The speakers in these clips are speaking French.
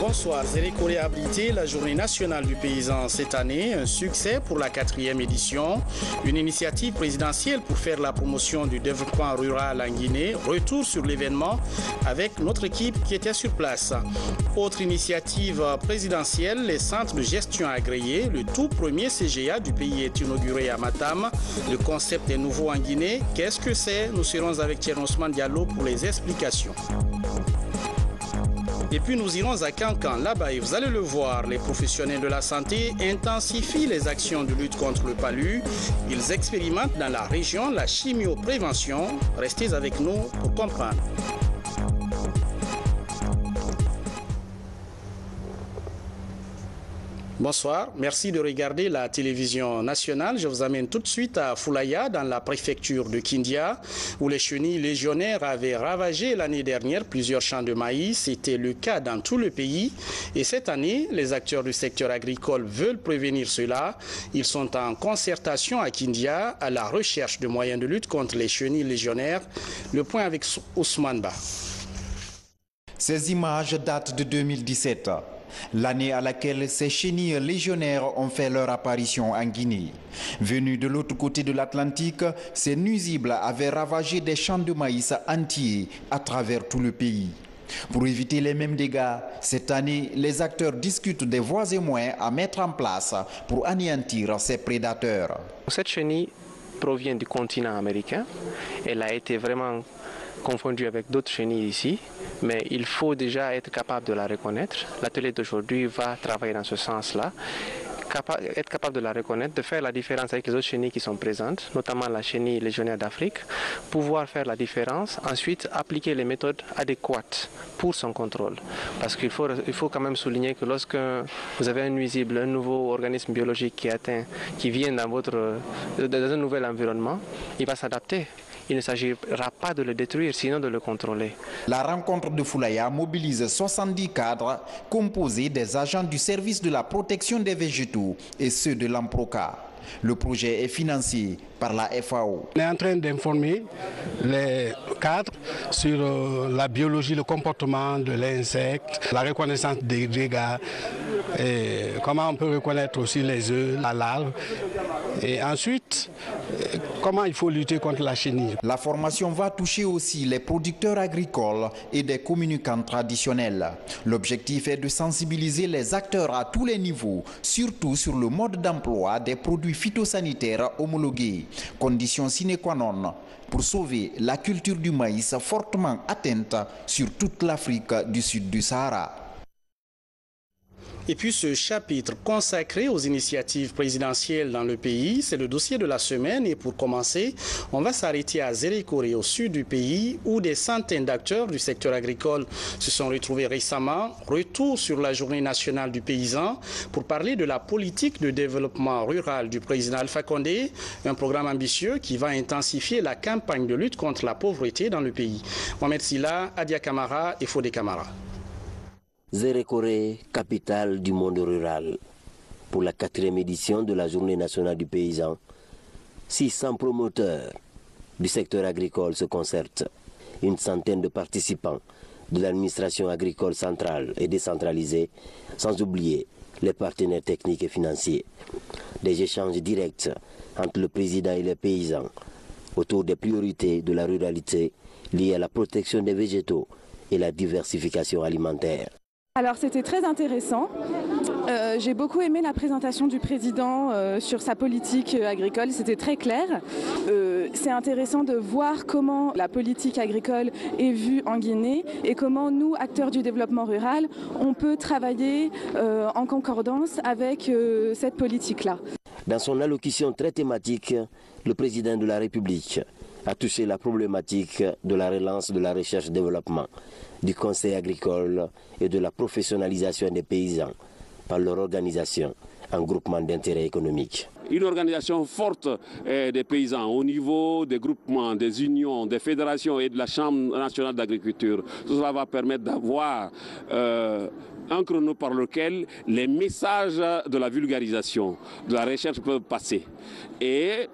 Bonsoir, Zérékoré a abrité la Journée nationale du paysan cette année, un succès pour la 4e édition, une initiative présidentielle pour faire la promotion du développement rural en Guinée. Retour sur l'événement avec notre équipe qui était sur place. Autre initiative présidentielle, les centres de gestion agréés. Le tout premier CGA du pays est inauguré à Matam. Le concept est nouveau en Guinée. Qu'est-ce que c'est? Nous serons avec Thierry Ousmane Diallo pour les explications. Et puis nous irons à Kankan, là-bas, et vous allez le voir, les professionnels de la santé intensifient les actions de lutte contre le palu. Ils expérimentent dans la région la chimioprévention. Restez avec nous pour comprendre. Bonsoir, merci de regarder la télévision nationale. Je vous amène tout de suite à Foulaya, dans la préfecture de Kindia, où les chenilles légionnaires avaient ravagé l'année dernière plusieurs champs de maïs. C'était le cas dans tout le pays. Et cette année, les acteurs du secteur agricole veulent prévenir cela. Ils sont en concertation à Kindia, à la recherche de moyens de lutte contre les chenilles légionnaires. Le point avec Ousmane Ba. Ces images datent de 2017. L'année à laquelle ces chenilles légionnaires ont fait leur apparition en Guinée. Venus de l'autre côté de l'Atlantique, ces nuisibles avaient ravagé des champs de maïs entiers à travers tout le pays. Pour éviter les mêmes dégâts, cette année, les acteurs discutent des voies et moyens à mettre en place pour anéantir ces prédateurs. Cette chenille provient du continent américain. Elle a été vraiment confondue avec d'autres chenilles ici, mais il faut déjà être capable de la reconnaître. L'atelier d'aujourd'hui va travailler dans ce sens-là, être capable de la reconnaître, de faire la différence avec les autres chenilles qui sont présentes, notamment la chenille légionnaire d'Afrique, pouvoir faire la différence, ensuite appliquer les méthodes adéquates pour son contrôle. Parce qu'il faut quand même souligner que lorsque vous avez un nuisible, un nouveau organisme biologique qui vient dans un nouvel environnement, il va s'adapter. Il ne s'agira pas de le détruire, sinon de le contrôler. La rencontre de Foulaya mobilise 70 cadres composés des agents du service de la protection des végétaux et ceux de l'AMPROCA. Le projet est financé par la FAO. On est en train d'informer les cadres sur la biologie, le comportement de l'insecte, la reconnaissance des dégâts, et comment on peut reconnaître aussi les œufs, la larve, et ensuite comment il faut lutter contre la chenille. La formation va toucher aussi les producteurs agricoles et des communicants traditionnels. L'objectif est de sensibiliser les acteurs à tous les niveaux, surtout sur le mode d'emploi des produits phytosanitaires homologués, condition sine qua non pour sauver la culture du maïs fortement atteinte sur toute l'Afrique du sud du Sahara. Et puis ce chapitre consacré aux initiatives présidentielles dans le pays, c'est le dossier de la semaine. Et pour commencer, on va s'arrêter à Zérékoré, au sud du pays, où des centaines d'acteurs du secteur agricole se sont retrouvés récemment. Retour sur la Journée nationale du paysan pour parler de la politique de développement rural du président Alpha Condé, un programme ambitieux qui va intensifier la campagne de lutte contre la pauvreté dans le pays. Mohamed Silla, Adia Kamara et Fodé Kamara. Zérékoré, capitale du monde rural. Pour la 4e édition de la Journée nationale du paysan, 600 promoteurs du secteur agricole se concertent. Une centaine de participants de l'administration agricole centrale et décentralisée, sans oublier les partenaires techniques et financiers. Des échanges directs entre le président et les paysans autour des priorités de la ruralité liées à la protection des végétaux et la diversification alimentaire. Alors c'était très intéressant. J'ai beaucoup aimé la présentation du président sur sa politique agricole, c'était très clair. C'est intéressant de voir comment la politique agricole est vue en Guinée et comment nous, acteurs du développement rural, on peut travailler en concordance avec cette politique-là. Dans son allocution très thématique, le président de la République a touché la problématique de la relance de la recherche-développement, du conseil agricole et de la professionnalisation des paysans par leur organisation un groupement d'intérêt économique. Une organisation forte des paysans au niveau des groupements, des unions, des fédérations et de la Chambre nationale d'agriculture. Tout cela va permettre d'avoir un chrono par lequel les messages de la vulgarisation, de la recherche peuvent passer. Et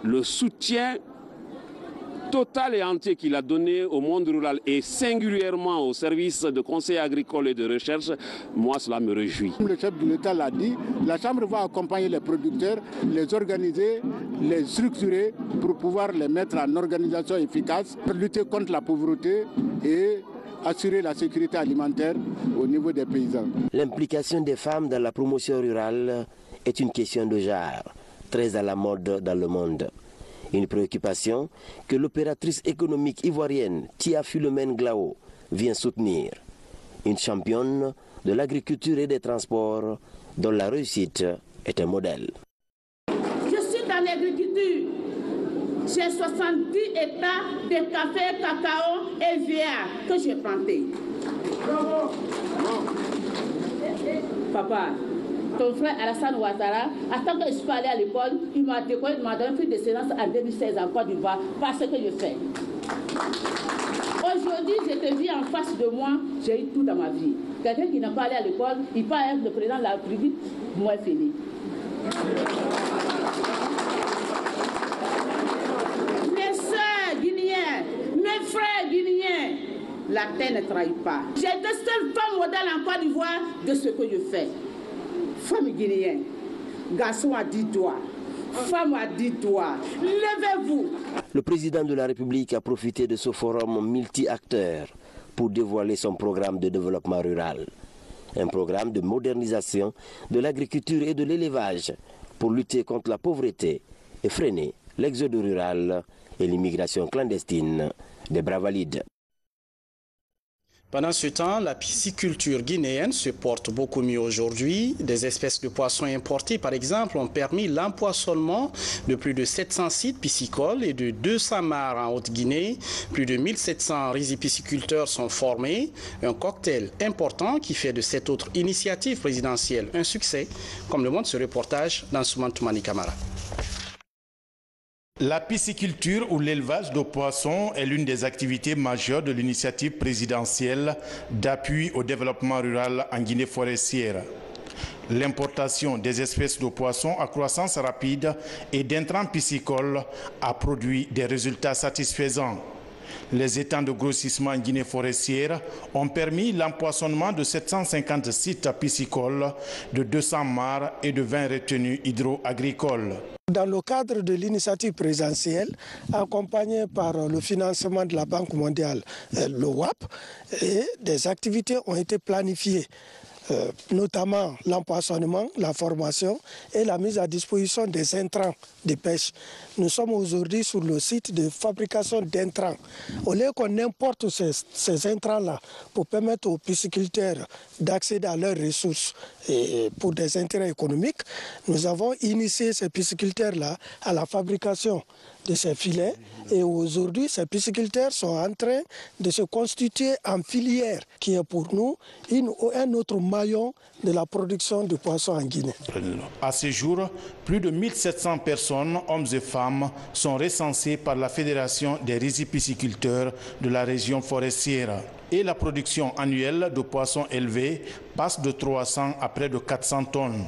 le soutien total et entier qu'il a donné au monde rural et singulièrement au service de conseil agricole et de recherche, moi cela me réjouit. Le chef de l'État l'a dit, la Chambre va accompagner les producteurs, les organiser, les structurer pour pouvoir les mettre en organisation efficace, pour lutter contre la pauvreté et assurer la sécurité alimentaire au niveau des paysans. L'implication des femmes dans la promotion rurale est une question de genre, très à la mode dans le monde. Une préoccupation que l'opératrice économique ivoirienne Tia Philomène Glao vient soutenir. Une championne de l'agriculture et des transports dont la réussite est un modèle. Je suis dans l'agriculture. J'ai 70 hectares de café, cacao et vière que j'ai planté. Papa, ton frère Alassane Ouattara, attends que je suis allé à l'école, il m'a décoré, il m'a donné plus de séance en 2016 en Côte d'Ivoire parce que je fais. Aujourd'hui, je te vis en face de moi, j'ai eu tout dans ma vie. Quelqu'un qui n'a pas allé à l'école, il peut être le président de la République, moi fini. Mes soeurs guinéennes, mes frères guinéens, la terre ne trahit pas. J'ai deux seules femmes modèles en Côte d'Ivoire de ce que je fais. Femme guinéenne, garçon à 10 doigts, femme à 10 doigts, levez-vous. Le président de la République a profité de ce forum multi-acteurs pour dévoiler son programme de développement rural. Un programme de modernisation de l'agriculture et de l'élevage pour lutter contre la pauvreté et freiner l'exode rural et l'immigration clandestine des Bravalides. Pendant ce temps, la pisciculture guinéenne se porte beaucoup mieux aujourd'hui. Des espèces de poissons importés, par exemple, ont permis l'empoisonnement de plus de 700 sites piscicoles et de 200 mares en Haute-Guinée. Plus de 1700 rizipisciculteurs sont formés. Un cocktail important qui fait de cette autre initiative présidentielle un succès, comme le montre ce reportage dans Soumane Toumani Camara. La pisciculture ou l'élevage de poissons est l'une des activités majeures de l'initiative présidentielle d'appui au développement rural en Guinée forestière. L'importation des espèces de poissons à croissance rapide et d'intrants piscicoles a produit des résultats satisfaisants. Les étangs de grossissement en Guinée forestière ont permis l'empoisonnement de 750 sites piscicoles, de 200 mares et de 20 retenues hydro-agricoles. Dans le cadre de l'initiative présidentielle, accompagnée par le financement de la Banque mondiale, le WAP, et des activités ont été planifiées. Notamment l'empoisonnement, la formation et la mise à disposition des intrants de pêche. Nous sommes aujourd'hui sur le site de fabrication d'intrants. Au lieu qu'on importe ces intrants-là pour permettre aux pisciculteurs d'accéder à leurs ressources et pour des intérêts économiques, nous avons initié ces pisciculteurs-là à la fabrication de ces filets et aujourd'hui ces pisciculteurs sont en train de se constituer en filière qui est pour nous un autre maillon de la production de poissons en Guinée. À ce jour, plus de 1700 personnes, hommes et femmes, sont recensées par la Fédération des rizipisciculteurs de la région forestière. Et la production annuelle de poissons élevés passe de 300 à près de 400 tonnes.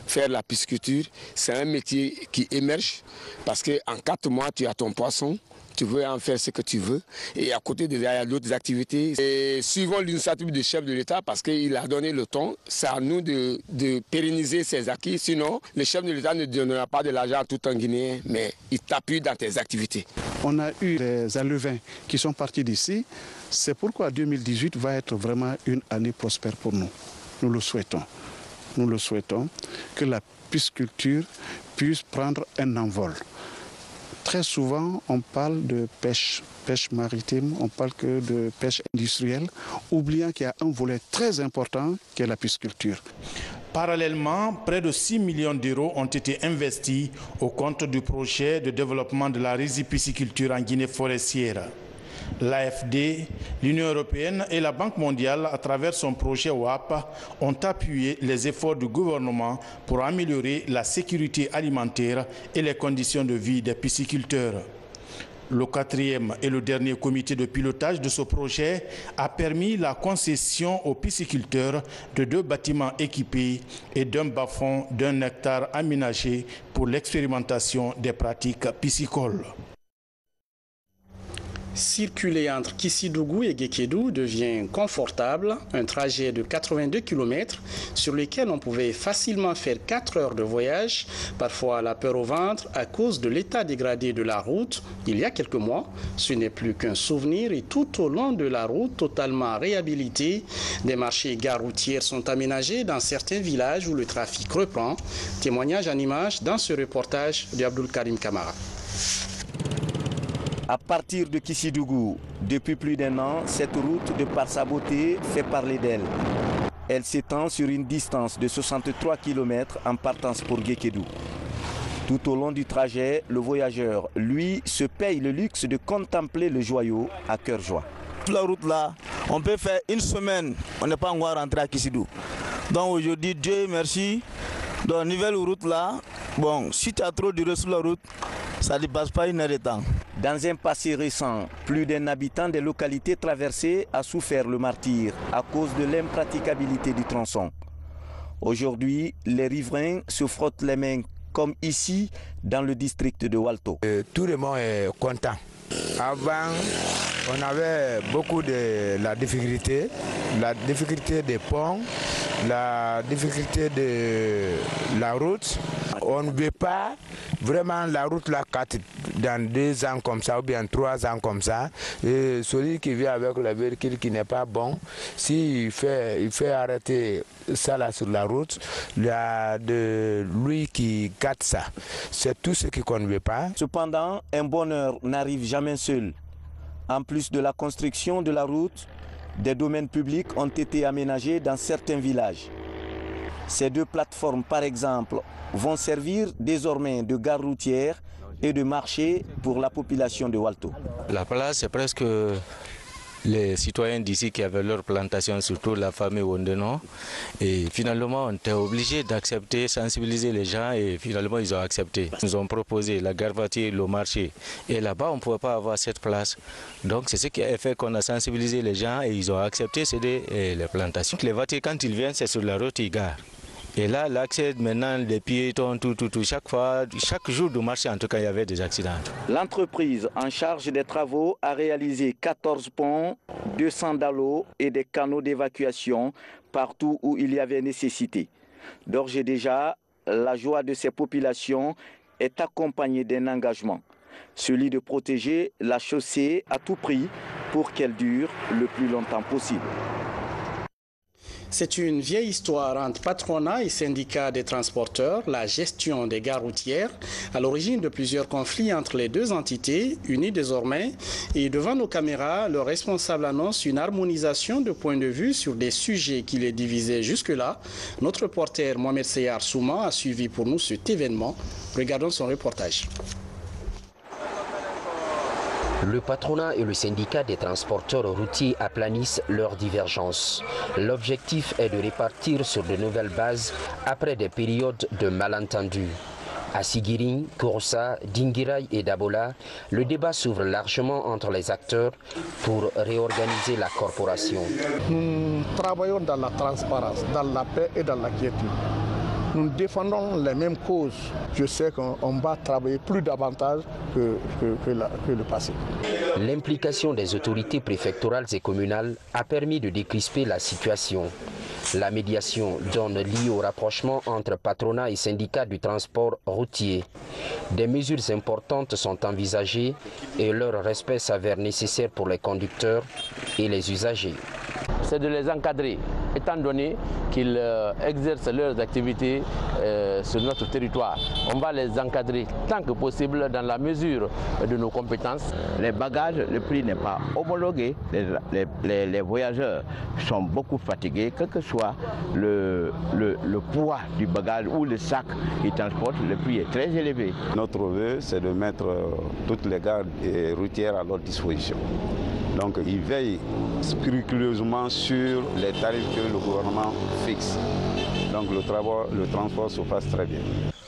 Faire la pisciculture, c'est un métier qui émerge parce qu'en 4 mois, tu as ton poisson, tu veux en faire ce que tu veux. Et à côté de ça, il y a d'autres activités. Et suivant l'initiative du chef de l'État, parce qu'il a donné le ton, c'est à nous de pérenniser ces acquis. Sinon, le chef de l'État ne donnera pas de l'argent à tout un Guinéen, mais il t'appuie dans tes activités. On a eu des alevins qui sont partis d'ici. C'est pourquoi 2018 va être vraiment une année prospère pour nous. Nous le souhaitons. Nous le souhaitons, que la pisciculture puisse prendre un envol. Très souvent, on parle de pêche maritime, on parle que de pêche industrielle, oubliant qu'il y a un volet très important qui est la pisciculture. Parallèlement, près de 6 millions d'euros ont été investis au compte du projet de développement de la rizipisciculture en Guinée forestière. L'AFD, l'Union européenne et la Banque mondiale, à travers son projet WAP, ont appuyé les efforts du gouvernement pour améliorer la sécurité alimentaire et les conditions de vie des pisciculteurs. Le 4e et le dernier comité de pilotage de ce projet a permis la concession aux pisciculteurs de 2 bâtiments équipés et d'un bas-fond d'1 hectare aménagé pour l'expérimentation des pratiques piscicoles. Circuler entre Kissidougou et Guékédou devient confortable, un trajet de 82 km sur lequel on pouvait facilement faire 4 heures de voyage, parfois la peur au ventre à cause de l'état dégradé de la route. Il y a quelques mois, ce n'est plus qu'un souvenir et tout au long de la route totalement réhabilitée, des marchés gares routières sont aménagés dans certains villages où le trafic reprend. Témoignage en images dans ce reportage de Abdul Karim Kamara. À partir de Kissidougou, depuis plus d'1 an, cette route, de par sa beauté, fait parler d'elle. Elle s'étend sur une distance de 63 km en partance pour Guékédou. Tout au long du trajet, le voyageur, lui, se paye le luxe de contempler le joyau à cœur joie. La route là, on peut faire 1 semaine, on n'est pas encore rentré à Kissidou. Donc aujourd'hui, Dieu merci, dans la nouvelle route là, bon, si tu as trop duré sur la route, ça ne dépasse pas 1 heure de temps. Dans un passé récent, plus d'1 habitant des localités traversées a souffert le martyre à cause de l'impraticabilité du tronçon. Aujourd'hui, les riverains se frottent les mains comme ici dans le district de Walto. Tout le monde est content. Avant, on avait beaucoup de la difficulté des ponts, la difficulté de la route. On ne veut pas vraiment la route la 4 dans 2 ans comme ça ou bien 3 ans comme ça. Et celui qui vient avec le véhicule qui n'est pas bon, s'il fait arrêter ça là sur la route, il y a de lui qui gâte ça. C'est tout ce qu'on ne veut pas. Cependant, un bonheur n'arrive jamais seul. En plus de la construction de la route, des domaines publics ont été aménagés dans certains villages. Ces 2 plateformes, par exemple, vont servir désormais de gare routière et de marché pour la population de Walto. La place, c'est presque les citoyens d'ici qui avaient leur plantation, surtout la famille Wondeno. Et finalement, on était obligé d'accepter, sensibiliser les gens et finalement, ils ont accepté. Ils nous ont proposé la gare voiture, le marché. Et là-bas, on ne pouvait pas avoir cette place. Donc, c'est ce qui a fait qu'on a sensibilisé les gens et ils ont accepté céder les plantations. Les voitures, quand ils viennent, c'est sur la route, ils garent. Et là, l'accès maintenant, les piétons, tout, chaque jour du marché, en tout cas, il y avait des accidents. L'entreprise en charge des travaux a réalisé 14 ponts, 200 dallos et des canaux d'évacuation partout où il y avait nécessité. D'ores et déjà, la joie de ces populations est accompagnée d'un engagement, celui de protéger la chaussée à tout prix pour qu'elle dure le plus longtemps possible. C'est une vieille histoire entre patronat et syndicats des transporteurs, la gestion des gares routières, à l'origine de plusieurs conflits entre les 2 entités, unies désormais. Et devant nos caméras, le responsable annonce une harmonisation de points de vue sur des sujets qui les divisaient jusque-là. Notre reporter Mohamed Seyar Souma a suivi pour nous cet événement. Regardons son reportage. Le patronat et le syndicat des transporteurs routiers aplanissent leurs divergences. L'objectif est de répartir sur de nouvelles bases après des périodes de malentendus. À Sigiring, Kouroussa, Dinguiraye et Dabola, le débat s'ouvre largement entre les acteurs pour réorganiser la corporation. Nous travaillons dans la transparence, dans la paix et dans la quiétude. Nous défendons les mêmes causes. Je sais qu'on va travailler plus davantage que le passé. L'implication des autorités préfectorales et communales a permis de décrisper la situation. La médiation donne lieu au rapprochement entre patronat et syndicats du transport routier. Des mesures importantes sont envisagées et leur respect s'avère nécessaire pour les conducteurs et les usagers. C'est de les encadrer, étant donné qu'ils exercent leurs activités sur notre territoire. On va les encadrer tant que possible dans la mesure de nos compétences. Les bagages, le prix n'est pas homologué. Les voyageurs sont beaucoup fatigués, quel que soit le poids du bagage ou le sac qu'ils transportent, le prix est très élevé. Notre vœu, c'est de mettre toutes les gares routières à leur disposition. Donc ils veillent scrupuleusement sur les tarifs que le gouvernement fixe. Donc le transport se passe très bien.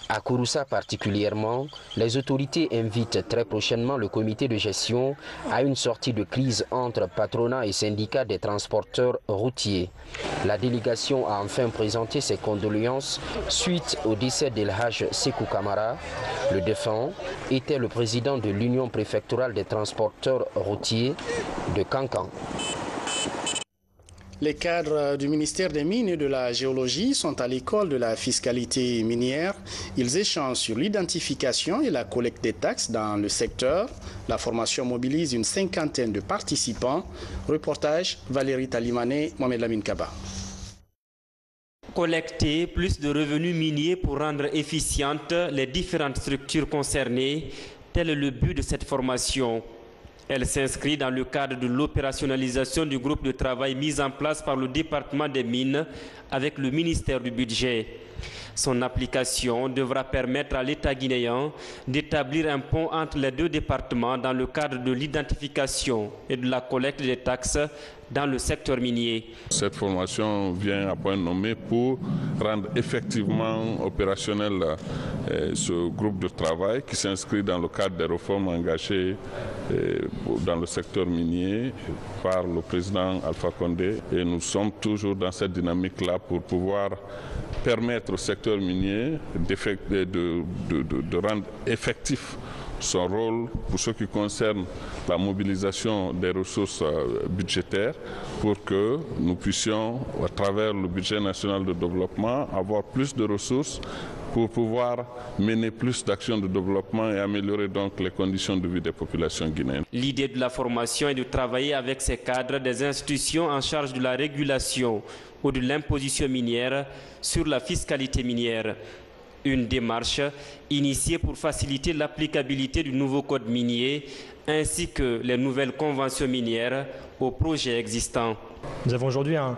À Kouroussa particulièrement, les autorités invitent très prochainement le comité de gestion à une sortie de crise entre patronat et syndicats des transporteurs routiers. La délégation a enfin présenté ses condoléances suite au décès d'El Hadj Sekou Kamara. Le défunt était le président de l'Union préfectorale des transporteurs routiers de Kankan. Les cadres du ministère des Mines et de la Géologie sont à l'école de la fiscalité minière. Ils échangent sur l'identification et la collecte des taxes dans le secteur. La formation mobilise une cinquantaine de participants. Reportage Valérie Talimané, Mohamed Lamine Kaba. Collecter plus de revenus miniers pour rendre efficientes les différentes structures concernées, tel est le but de cette formation. Elle s'inscrit dans le cadre de l'opérationnalisation du groupe de travail mis en place par le département des mines avec le ministère du Budget. Son application devra permettre à l'État guinéen d'établir un pont entre les deux départements dans le cadre de l'identification et de la collecte des taxes dans le secteur minier. Cette formation vient à point nommé pour rendre effectivement opérationnel ce groupe de travail qui s'inscrit dans le cadre des réformes engagées dans le secteur minier par le président Alpha Condé. Et nous sommes toujours dans cette dynamique-là pour pouvoir permettre au secteur minier de rendre effectif son rôle pour ce qui concerne la mobilisation des ressources budgétaires pour que nous puissions, à travers le budget national de développement, avoir plus de ressources pour pouvoir mener plus d'actions de développement et améliorer donc les conditions de vie des populations guinéennes. L'idée de la formation est de travailler avec ces cadres des institutions en charge de la régulation ou de l'imposition minière sur la fiscalité minière. Une démarche initiée pour faciliter l'applicabilité du nouveau code minier ainsi que les nouvelles conventions minières aux projets existants. Nous avons aujourd'hui un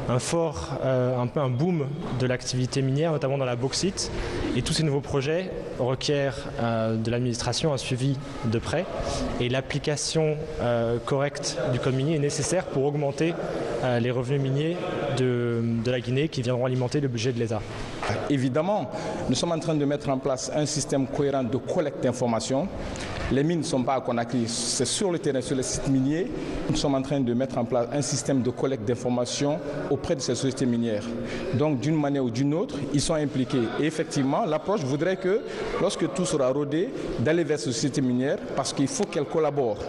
peu un boom de l'activité minière, notamment dans la bauxite. Et tous ces nouveaux projets requièrent de l'administration un suivi de près. Et l'application correcte du code minier est nécessaire pour augmenter les revenus miniers de la Guinée qui viendront alimenter le budget de l'État. Évidemment, nous sommes en train de mettre en place un système cohérent de collecte d'informations. Les mines ne sont pas à Conakry, c'est sur le terrain, sur les sites miniers. Nous sommes en train de mettre en place un système de collecte d'informations auprès de ces sociétés minières. Donc, d'une manière ou d'une autre, ils sont impliqués. Et effectivement, l'approche voudrait que, lorsque tout sera rodé, d'aller vers ces sociétés minières parce qu'il faut qu'elles collaborent.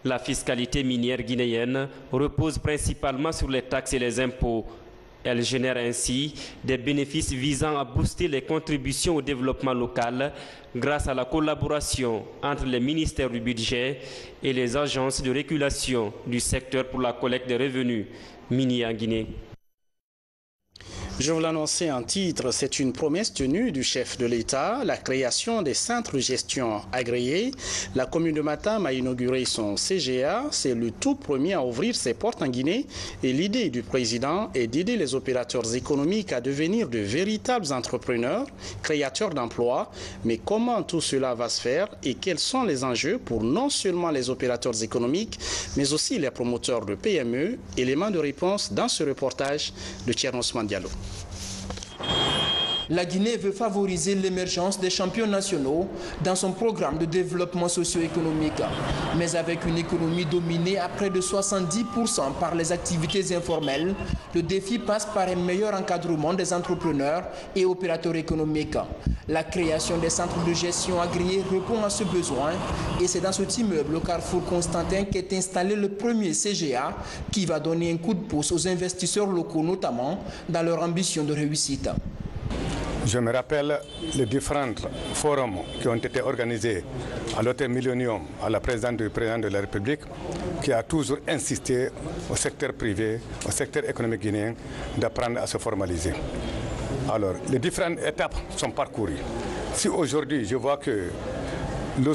La fiscalité minière guinéenne repose principalement sur les taxes et les impôts. Elle génère ainsi des bénéfices visant à booster les contributions au développement local grâce à la collaboration entre les ministères du budget et les agences de régulation du secteur pour la collecte des revenus miniers en Guinée. Je vous l'annonçais en titre, c'est une promesse tenue du chef de l'État, la création des centres de gestion agréés. La commune de Matam a inauguré son CGA, c'est le tout premier à ouvrir ses portes en Guinée et l'idée du président est d'aider les opérateurs économiques à devenir de véritables entrepreneurs, créateurs d'emplois. Mais comment tout cela va se faire et quels sont les enjeux pour non seulement les opérateurs économiques, mais aussi les promoteurs de PME? Élément de réponse dans ce reportage de Thierno Ousmane Diallo. La Guinée veut favoriser l'émergence des champions nationaux dans son programme de développement socio-économique. Mais avec une économie dominée à près de 70% par les activités informelles, le défi passe par un meilleur encadrement des entrepreneurs et opérateurs économiques. La création des centres de gestion agréés répond à ce besoin et c'est dans cet immeuble au Carrefour Constantin qu'est installé le premier CGA qui va donner un coup de pouce aux investisseurs locaux, notamment dans leur ambition de réussite. Je me rappelle les différents forums qui ont été organisés à l'hôtel Millennium, à la présidence du président de la République, qui a toujours insisté au secteur privé, au secteur économique guinéen, d'apprendre à se formaliser. Alors, les différentes étapes sont parcourues. Si aujourd'hui je vois que le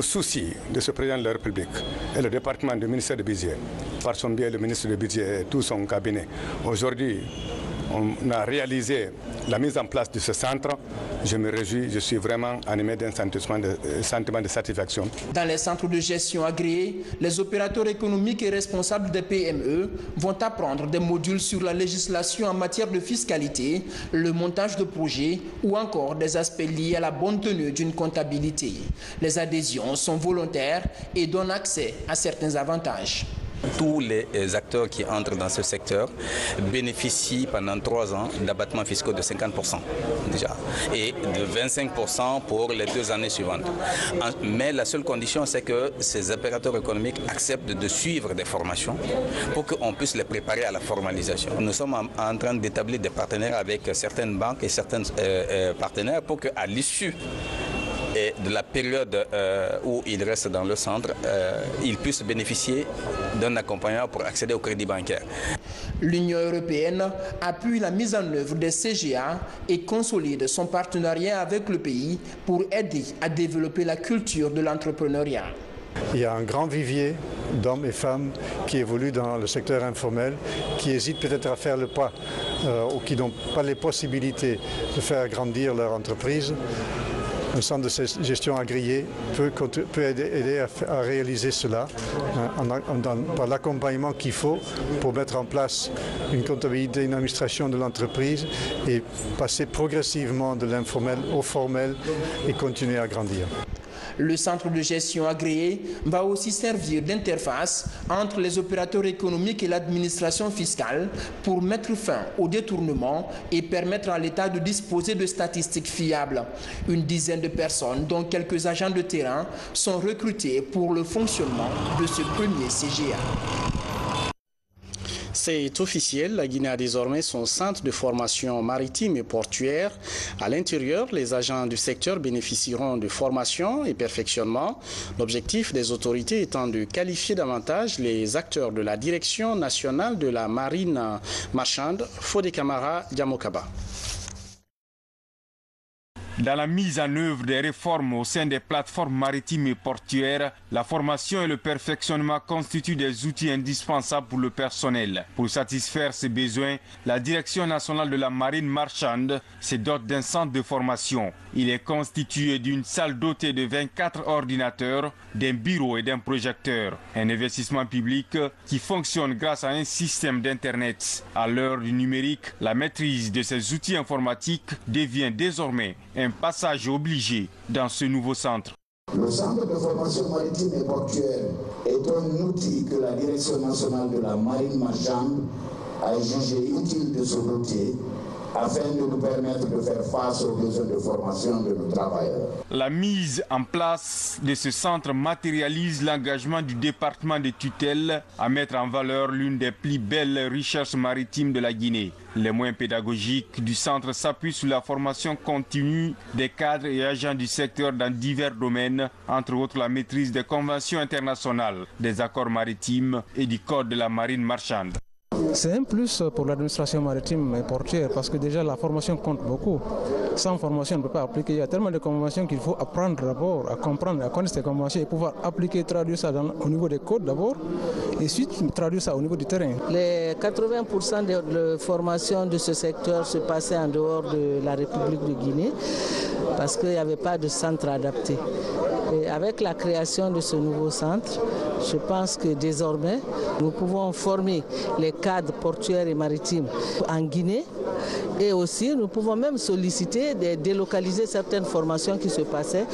souci de ce président de la République et le département du ministère du Budget, par son biais le ministre du Budget et tout son cabinet, aujourd'hui, on a réalisé la mise en place de ce centre, je me réjouis, je suis vraiment animé d'un sentiment de satisfaction. Dans les centres de gestion agréés, les opérateurs économiques et responsables des PME vont apprendre des modules sur la législation en matière de fiscalité, le montage de projets ou encore des aspects liés à la bonne tenue d'une comptabilité. Les adhésions sont volontaires et donnent accès à certains avantages. Tous les acteurs qui entrent dans ce secteur bénéficient pendant 3 ans d'abattements fiscaux de 50% déjà et de 25% pour les 2 années suivantes. Mais la seule condition, c'est que ces opérateurs économiques acceptent de suivre des formations pour qu'on puisse les préparer à la formalisation. Nous sommes en train d'établir des partenaires avec certaines banques et certains partenaires pour qu'à l'issue de la période où ils restent dans le centre, ils puissent bénéficier d'un accompagnement pour accéder au crédit bancaire. L'Union européenne appuie la mise en œuvre des CGA et consolide son partenariat avec le pays pour aider à développer la culture de l'entrepreneuriat. Il y a un grand vivier d'hommes et femmes qui évoluent dans le secteur informel, qui hésitent peut-être à faire le pas ou qui n'ont pas les possibilités de faire grandir leur entreprise. Un centre de gestion agréé peut aider à réaliser cela par l'accompagnement qu'il faut pour mettre en place une comptabilité, une administration de l'entreprise et passer progressivement de l'informel au formel et continuer à grandir. Le centre de gestion agréé va aussi servir d'interface entre les opérateurs économiques et l'administration fiscale pour mettre fin au détournement et permettre à l'État de disposer de statistiques fiables. Une dizaine de personnes, dont quelques agents de terrain, sont recrutés pour le fonctionnement de ce premier CGA. C'est officiel, la Guinée a désormais son centre de formation maritime et portuaire. À l'intérieur, les agents du secteur bénéficieront de formation et perfectionnement. L'objectif des autorités étant de qualifier davantage les acteurs de la Direction nationale de la marine marchande, Fodé Camara Diamokaba. Dans la mise en œuvre des réformes au sein des plateformes maritimes et portuaires, la formation et le perfectionnement constituent des outils indispensables pour le personnel. Pour satisfaire ces besoins, la Direction nationale de la marine marchande se dote d'un centre de formation. Il est constitué d'une salle dotée de 24 ordinateurs, d'un bureau et d'un projecteur. Un investissement public qui fonctionne grâce à un système d'Internet. À l'heure du numérique, la maîtrise de ces outils informatiques devient désormais un passage obligé dans ce nouveau centre. Le centre de formation maritime et portuaire est un outil que la Direction nationale de la marine marchande a jugé utile de se doter afin de nous permettre de faire face aux besoins de formation de nos travailleurs. La mise en place de ce centre matérialise l'engagement du département de tutelle à mettre en valeur l'une des plus belles recherches maritimes de la Guinée. Les moyens pédagogiques du centre s'appuient sur la formation continue des cadres et agents du secteur dans divers domaines, entre autres la maîtrise des conventions internationales, des accords maritimes et du code de la marine marchande. C'est un plus pour l'administration maritime et portuaire parce que déjà la formation compte beaucoup. Sans formation, on ne peut pas appliquer. Il y a tellement de conventions qu'il faut apprendre d'abord à comprendre, à connaître ces conventions et pouvoir appliquer, traduire ça au niveau des codes d'abord et ensuite traduire ça au niveau du terrain. Les 80% de formation de ce secteur se passaient en dehors de la République de Guinée parce qu'il n'y avait pas de centre adapté. Et avec la création de ce nouveau centre, je pense que désormais, nous pouvons former les cadres portuaires et maritimes en Guinée et aussi nous pouvons même solliciter de délocaliser certaines formations qui se passaient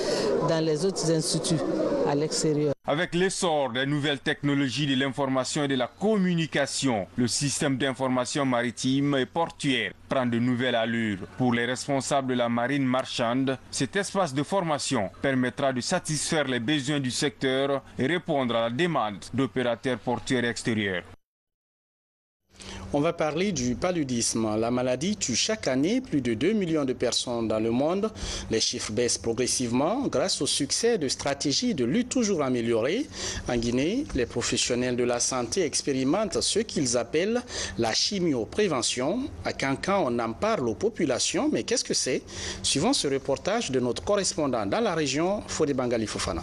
dans les autres instituts à l'extérieur. Avec l'essor des nouvelles technologies de l'information et de la communication, le système d'information maritime et portuaire prend de nouvelles allures. Pour les responsables de la marine marchande, cet espace de formation permettra de satisfaire les besoins du secteur et répondre à la demande d'opérateurs portuaires extérieurs. On va parler du paludisme. La maladie tue chaque année plus de 2 millions de personnes dans le monde. Les chiffres baissent progressivement grâce au succès de stratégies de lutte toujours améliorées. En Guinée, les professionnels de la santé expérimentent ce qu'ils appellent la chimioprévention. À Kankan, on en parle aux populations, mais qu'est-ce que c'est? Suivant ce reportage de notre correspondant dans la région, Fodé Bangali Fofana.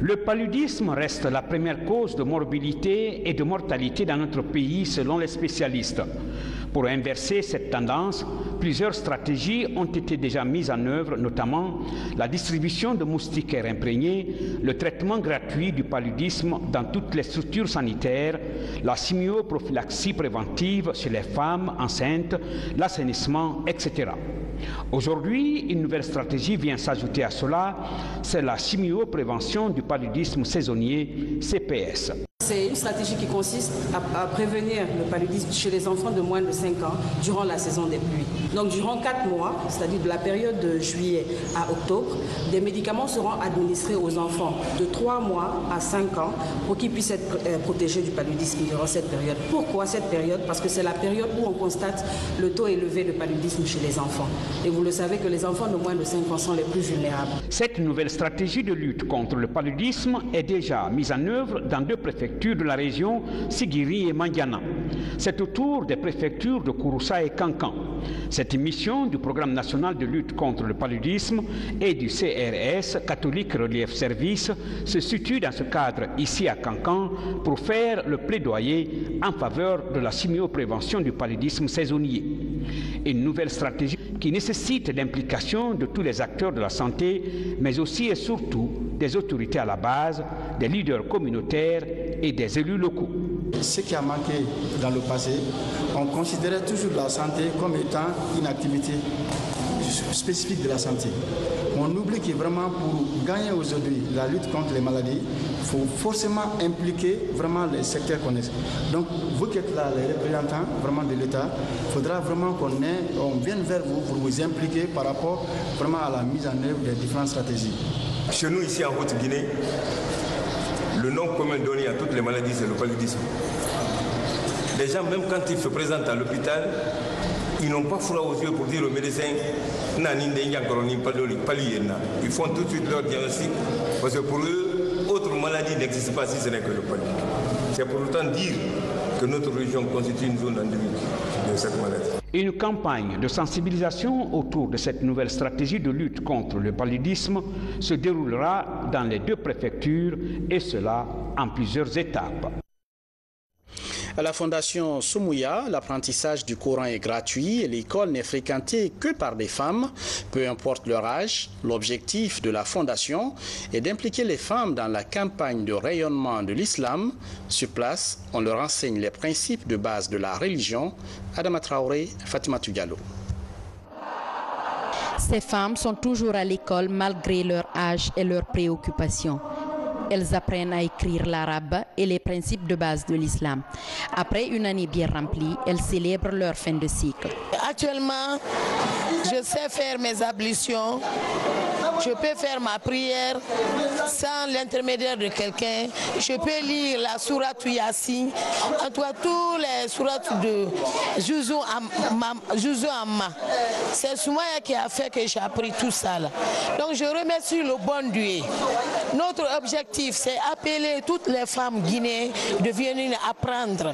Le paludisme reste la première cause de morbidité et de mortalité dans notre pays selon les spécialistes. Pour inverser cette tendance, plusieurs stratégies ont été déjà mises en œuvre, notamment la distribution de moustiquaires imprégnés, le traitement gratuit du paludisme dans toutes les structures sanitaires, la chimioprophylaxie préventive chez les femmes enceintes, l'assainissement, etc. Aujourd'hui, une nouvelle stratégie vient s'ajouter à cela, c'est la chimioprévention du paludisme saisonnier, CPS. C'est une stratégie qui consiste à prévenir le paludisme chez les enfants de moins de 5 ans durant la saison des pluies. Donc durant 4 mois, c'est-à-dire de la période de juillet à octobre, des médicaments seront administrés aux enfants de 3 mois à 5 ans pour qu'ils puissent être protégés du paludisme durant cette période. Pourquoi cette période? Parce que c'est la période où on constate le taux élevé de paludisme chez les enfants. Et vous le savez que les enfants de moins de 5 ans sont les plus vulnérables. Cette nouvelle stratégie de lutte contre le paludisme est déjà mise en œuvre dans 2 préfectures de la région, Sigiri et Mandiana. C'est au tour des préfectures de Kouroussa et Kankan. Cette mission du Programme national de lutte contre le paludisme et du CRS, Catholic Relief Service, se situe dans ce cadre ici à Kankan pour faire le plaidoyer en faveur de la chimioprévention du paludisme saisonnier. Une nouvelle stratégie qui nécessite l'implication de tous les acteurs de la santé, mais aussi et surtout des autorités à la base, des leaders communautaires et des élus locaux. Ce qui a manqué dans le passé, on considérait toujours la santé comme étant une activité spécifique de la santé. On oublie que vraiment pour gagner aujourd'hui la lutte contre les maladies, il faut forcément impliquer vraiment les secteurs connexes. Donc vous qui êtes là, les représentants vraiment de l'État, il faudra vraiment qu'on vienne vers vous pour vous impliquer par rapport vraiment à la mise en œuvre des différentes stratégies. Chez nous ici en Haute-Guinée, le nom commun donné à toutes les maladies, c'est le paludisme. Les gens, même quand ils se présentent à l'hôpital, ils n'ont pas froid aux yeux pour dire aux médecins ils font tout de suite leur diagnostic parce que pour eux, autre maladie n'existe pas si ce n'est que le paludisme. C'est pour autant dire que notre région constitue une zone endémique de cette maladie. Une campagne de sensibilisation autour de cette nouvelle stratégie de lutte contre le paludisme se déroulera dans les 2 préfectures et cela en plusieurs étapes. À la Fondation Soumouya, l'apprentissage du Coran est gratuit et l'école n'est fréquentée que par des femmes, peu importe leur âge. L'objectif de la Fondation est d'impliquer les femmes dans la campagne de rayonnement de l'islam. Sur place, on leur enseigne les principes de base de la religion. Adama Traoré, Fatimatou Diallo. Ces femmes sont toujours à l'école malgré leur âge et leurs préoccupations. Elles apprennent à écrire l'arabe et les principes de base de l'islam. Après une année bien remplie, elles célèbrent leur fin de cycle. Actuellement, je sais faire mes ablutions. Je peux faire ma prière sans l'intermédiaire de quelqu'un. Je peux lire la sourate Yassine, en tout cas tous les sourates de Juzou Amma. C'est Soumaya qui a fait que j'ai appris tout ça. Là. Donc je remercie le bon Dieu. Notre objectif, c'est appeler toutes les femmes guinéennes de venir apprendre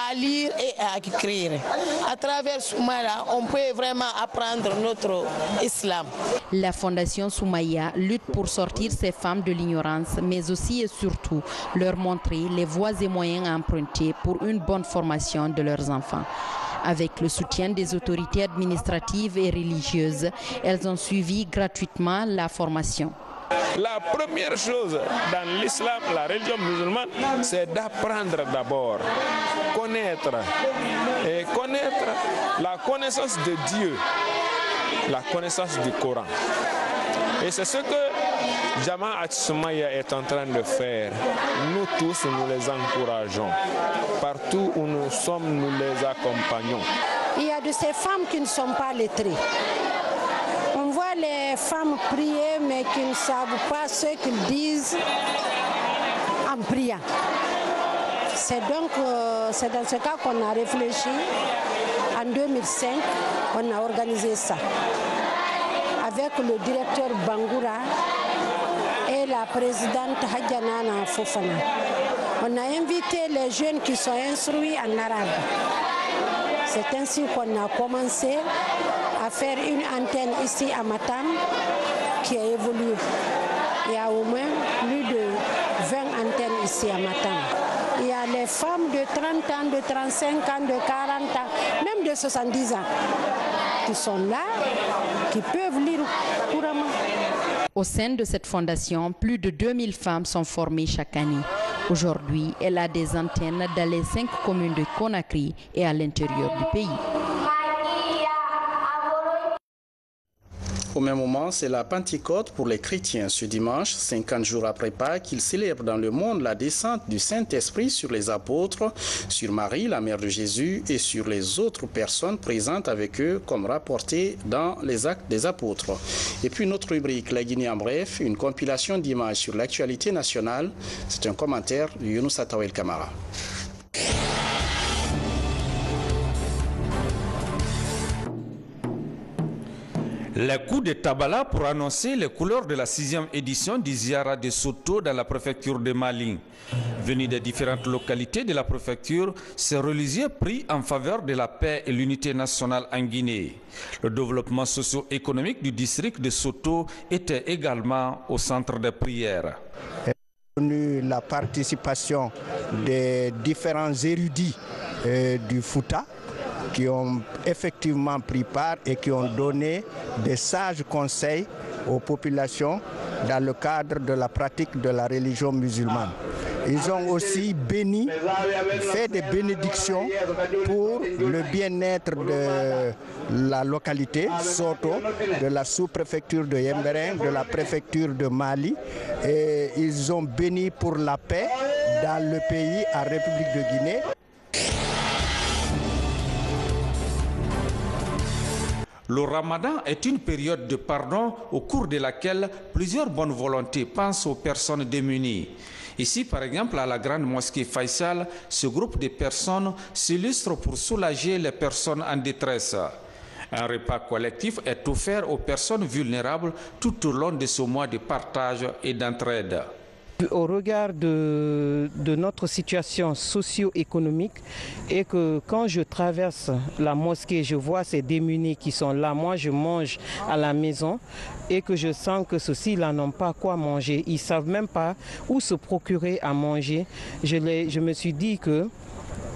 à lire et à écrire. À travers Soumaya, on peut vraiment apprendre notre islam. La Fondation Soumaya lutte pour sortir ces femmes de l'ignorance, mais aussi et surtout leur montrer les voies et moyens à emprunter pour une bonne formation de leurs enfants. Avec le soutien des autorités administratives et religieuses, elles ont suivi gratuitement la formation. La première chose dans l'islam, la religion musulmane, c'est d'apprendre d'abord, connaître la connaissance de Dieu, la connaissance du Coran. Et c'est ce que Jamaat Soumaya est en train de faire. Nous tous, nous les encourageons. Partout où nous sommes, nous les accompagnons. Il y a de ces femmes qui ne sont pas lettrées. On voit les femmes prier, mais qui ne savent pas ce qu'ils disent en priant. C'est dans ce cas qu'on a réfléchi. En 2005, on a organisé ça. Avec le directeur Bangoura et la présidente Hadjanana Fofana. On a invité les jeunes qui sont instruits en arabe. C'est ainsi qu'on a commencé à faire une antenne ici à Matam qui a évolué. il y a au moins plus de 20 antennes ici à Matane. Il y a les femmes de 30 ans, de 35 ans, de 40 ans, même de 70 ans, qui sont là, qui peuvent lire couramment. Au sein de cette fondation, plus de 2000 femmes sont formées chaque année. Aujourd'hui, elle a des antennes dans les 5 communes de Conakry et à l'intérieur du pays. Au même moment, c'est la Pentecôte pour les chrétiens. Ce dimanche, 50 jours après Pâques, ils célèbrent dans le monde la descente du Saint-Esprit sur les apôtres, sur Marie, la mère de Jésus, et sur les autres personnes présentes avec eux, comme rapporté dans les Actes des Apôtres. Et puis notre rubrique, La Guinée en bref, une compilation d'images sur l'actualité nationale. C'est un commentaire de Younous Atawel Kamara. Les coups de tabala pour annoncer les couleurs de la 6e édition du Ziara de Soto dans la préfecture de Mali. Venus des différentes localités de la préfecture, ces religieux prient en faveur de la paix et l'unité nationale en Guinée. Le développement socio-économique du district de Soto était également au centre des prières. La participation des différents érudits du Fouta, qui ont effectivement pris part et qui ont donné des sages conseils aux populations dans le cadre de la pratique de la religion musulmane. Ils ont aussi béni, fait des bénédictions pour le bien-être de la localité, Soto, de la sous-préfecture de Yemberen, de la préfecture de Mali. Et ils ont béni pour la paix dans le pays, en République de Guinée. Le ramadan est une période de pardon au cours de laquelle plusieurs bonnes volontés pensent aux personnes démunies. Ici, par exemple, à la grande mosquée Faisal, ce groupe de personnes s'illustre pour soulager les personnes en détresse. Un repas collectif est offert aux personnes vulnérables tout au long de ce mois de partage et d'entraide. Au regard de notre situation socio-économique et que quand je traverse la mosquée, je vois ces démunis qui sont là. Moi, je mange à la maison et que je sens que ceux-ci là n'ont pas quoi manger. Ils ne savent même pas où se procurer à manger. Je me suis dit que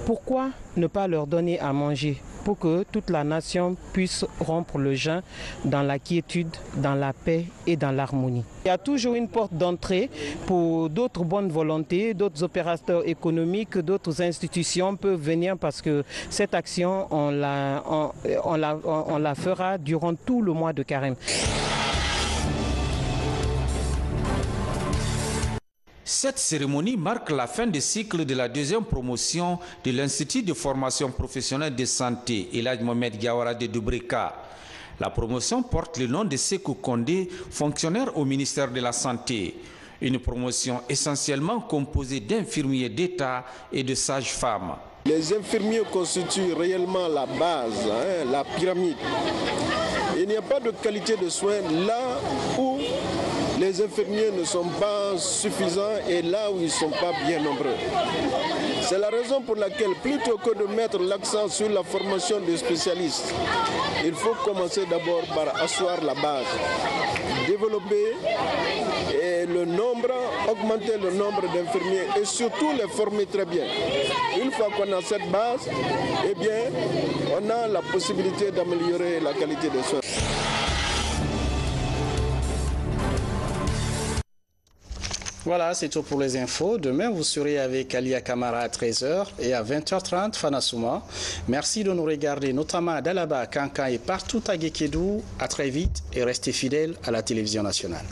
pourquoi ne pas leur donner à manger pour que toute la nation puisse rompre le jeûne dans la quiétude, dans la paix et dans l'harmonie. Il y a toujours une porte d'entrée pour d'autres bonnes volontés, d'autres opérateurs économiques, d'autres institutions peuvent venir parce que cette action, on la fera durant tout le mois de Carême. Cette cérémonie marque la fin du cycle de la 2e promotion de l'Institut de formation professionnelle de santé, Elhadji Mohamed Diawara de Dubrika. La promotion porte le nom de Sékou Kondé, fonctionnaire au ministère de la Santé. Une promotion essentiellement composée d'infirmiers d'État et de sages-femmes. Les infirmiers constituent réellement la base, la pyramide. Il n'y a pas de qualité de soins là où les infirmiers ne sont pas suffisants et là où ils ne sont pas bien nombreux. C'est la raison pour laquelle, plutôt que de mettre l'accent sur la formation des spécialistes, il faut commencer d'abord par asseoir la base, développer le nombre, augmenter le nombre d'infirmiers et surtout les former très bien. Une fois qu'on a cette base, eh bien, on a la possibilité d'améliorer la qualité des soins. Voilà, c'est tout pour les infos. Demain, vous serez avec Alia Kamara à 13h et à 20h30, Fanasouma. Merci de nous regarder, notamment à Dalaba, Kanka et partout à Guékédou. À très vite et restez fidèles à la télévision nationale.